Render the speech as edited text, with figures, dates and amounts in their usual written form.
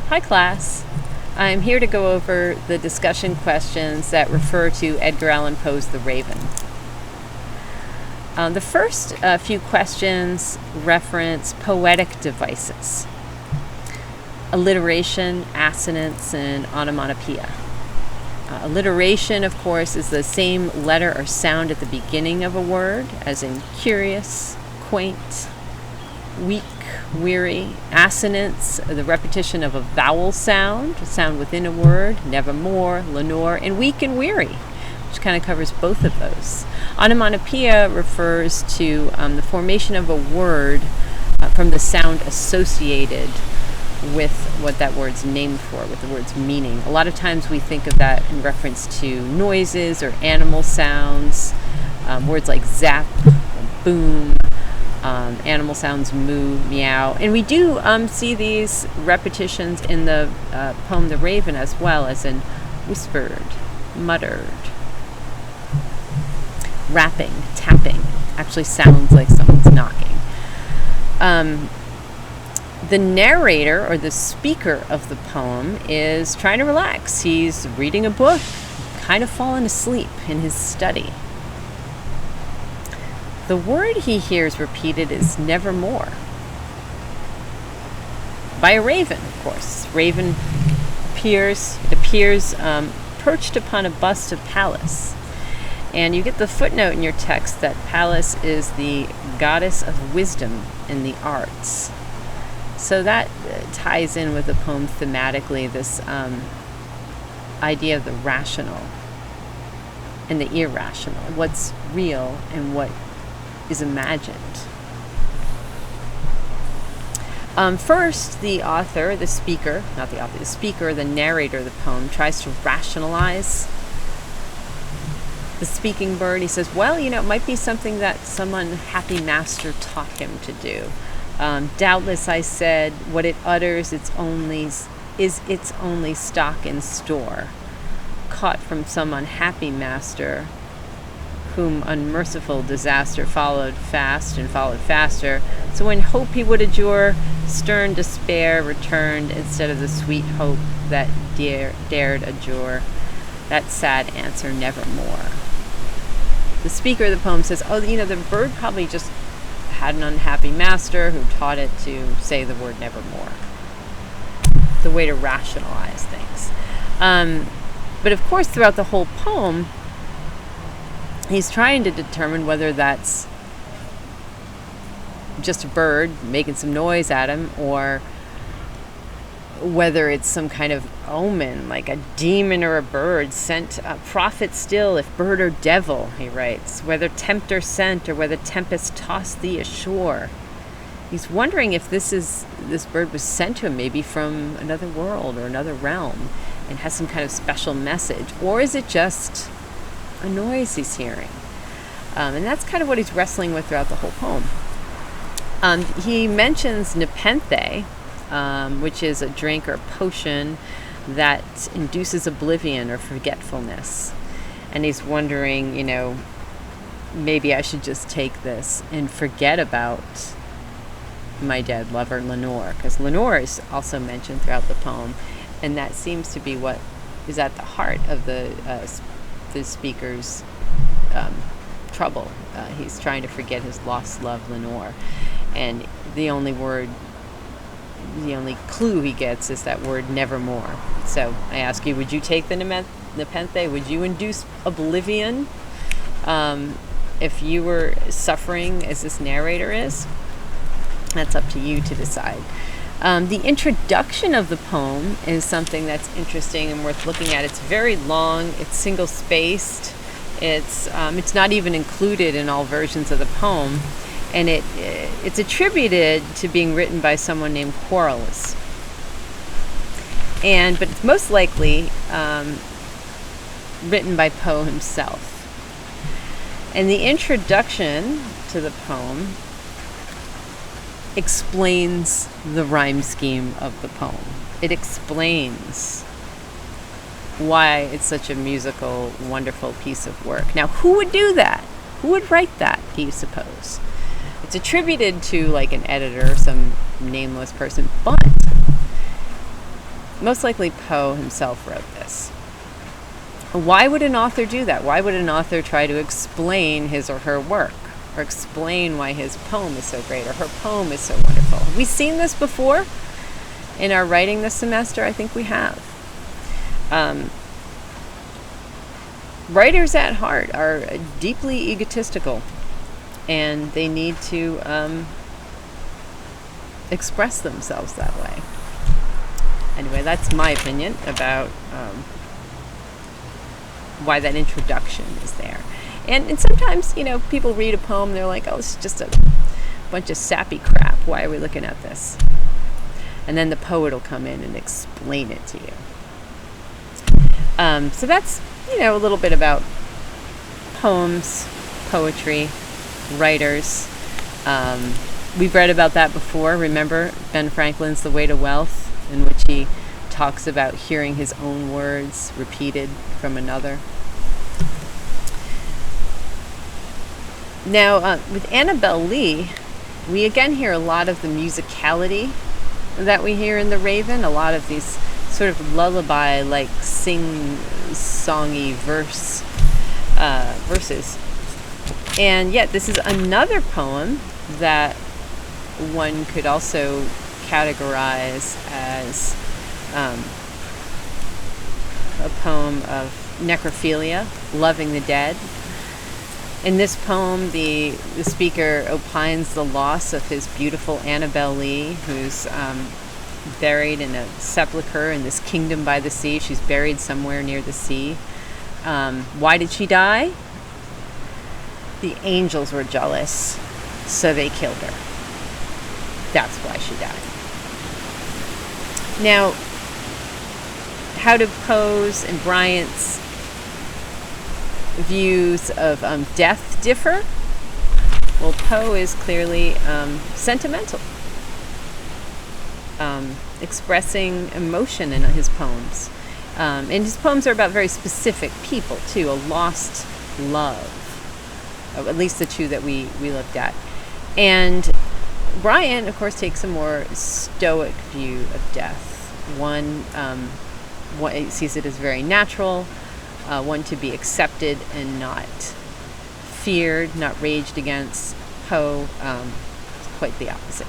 Hi class. I'm here to go over the discussion questions that refer to Edgar Allan Poe's The Raven. The first few questions reference poetic devices: alliteration, assonance, and onomatopoeia. Alliteration, of course, is the same letter or sound at the beginning of a word, as in curious, quaint, weak, weary. Assonance, the repetition of a vowel sound, a sound within a word: nevermore, Lenore, and weak and weary, which kind of covers both of those. Onomatopoeia refers to the formation of a word from the sound associated with what that word's named for, with the word's meaning. A lot of times we think of that in reference to noises or animal sounds, words like zap, boom, animal sounds, moo, meow. And we do see these repetitions in the poem The Raven as well, as in whispered, muttered, rapping, tapping. Actually sounds like someone's knocking. The narrator, or the speaker of the poem, is trying to relax. He's reading a book, kind of fallen asleep in his study. The word he hears repeated is nevermore, by a raven, of course. Raven appears perched upon a bust of Pallas. And you get the footnote in your text that Pallas is the goddess of wisdom in the arts. So that ties in with the poem thematically, this idea of the rational and the irrational, what's real and what is imagined. First, the speaker, the narrator of the poem, tries to rationalize the speaking bird. He says, well, it might be something that some unhappy master taught him to do. Doubtless, I said, what it utters is its only stock in store, caught from some unhappy master, whom unmerciful disaster followed fast and followed faster. So when hope he would adjure, stern despair returned instead of the sweet hope that dared adjure that sad answer nevermore. The speaker of the poem says, the bird probably just had an unhappy master who taught it to say the word nevermore. It's a way to rationalize things. But of course, throughout the whole poem, he's trying to determine whether that's just a bird making some noise at him, or whether it's some kind of omen, like a demon or a bird sent, prophet still, if bird or devil, he writes, whether tempter sent or whether tempest tossed thee ashore. He's wondering if this bird was sent to him maybe from another world or another realm and has some kind of special message, or is it just a noise he's hearing? And that's kind of what he's wrestling with throughout the whole poem. He mentions nepenthe, which is a drink or a potion that induces oblivion or forgetfulness. And he's wondering, maybe I should just take this and forget about my dead lover, Lenore, because Lenore is also mentioned throughout the poem, and that seems to be what is at the heart of the speaker's trouble. He's trying to forget his lost love, Lenore, and the only clue he gets is that word nevermore. So I ask you, would you take the nepenthe? Would you induce oblivion if you were suffering as this narrator is? That's up to you to decide. The introduction of the poem is something that's interesting and worth looking at. It's very long. It's single-spaced. It's not even included in all versions of the poem. And it's attributed to being written by someone named Quarles. But it's most likely written by Poe himself. And the introduction to the poem explains the rhyme scheme of the poem. It explains why it's such a musical, wonderful piece of work. Now, who would do that? Who would write that, do you suppose? It's attributed to like an editor, some nameless person, but most likely Poe himself wrote this. Why would an author do that? Why would an author try to explain his or her work, or explain why his poem is so great or her poem is so wonderful? Have we seen this before in our writing this semester? I think we have. Writers at heart are deeply egotistical, and they need to express themselves that way. Anyway, that's my opinion about why that introduction is there. And sometimes, people read a poem and they're like, oh, this is just a bunch of sappy crap. Why are we looking at this? And then the poet will come in and explain it to you. So that's, a little bit about poems, poetry, writers. We've read about that before. Remember Ben Franklin's The Way to Wealth, in which he talks about hearing his own words repeated from another. Now, with Annabel Lee, we again hear a lot of the musicality that we hear in The Raven, a lot of these sort of lullaby-like sing-songy verses. And yet this is another poem that one could also categorize as a poem of necrophilia, loving the dead. In this poem, the speaker opines the loss of his beautiful Annabel Lee, who's buried in a sepulcher in this kingdom by the sea. She's buried somewhere near the sea. Why did she die? The angels were jealous, so they killed her. That's why she died. Now, how do Poe's and Bryant's views of death differ? Well, Poe is clearly sentimental, expressing emotion in his poems. And his poems are about very specific people, too, a lost love, at least the two that we looked at. And Bryant, of course, takes a more stoic view of death. One sees it as very natural, one to be accepted and not feared, not raged against. Poe, quite the opposite.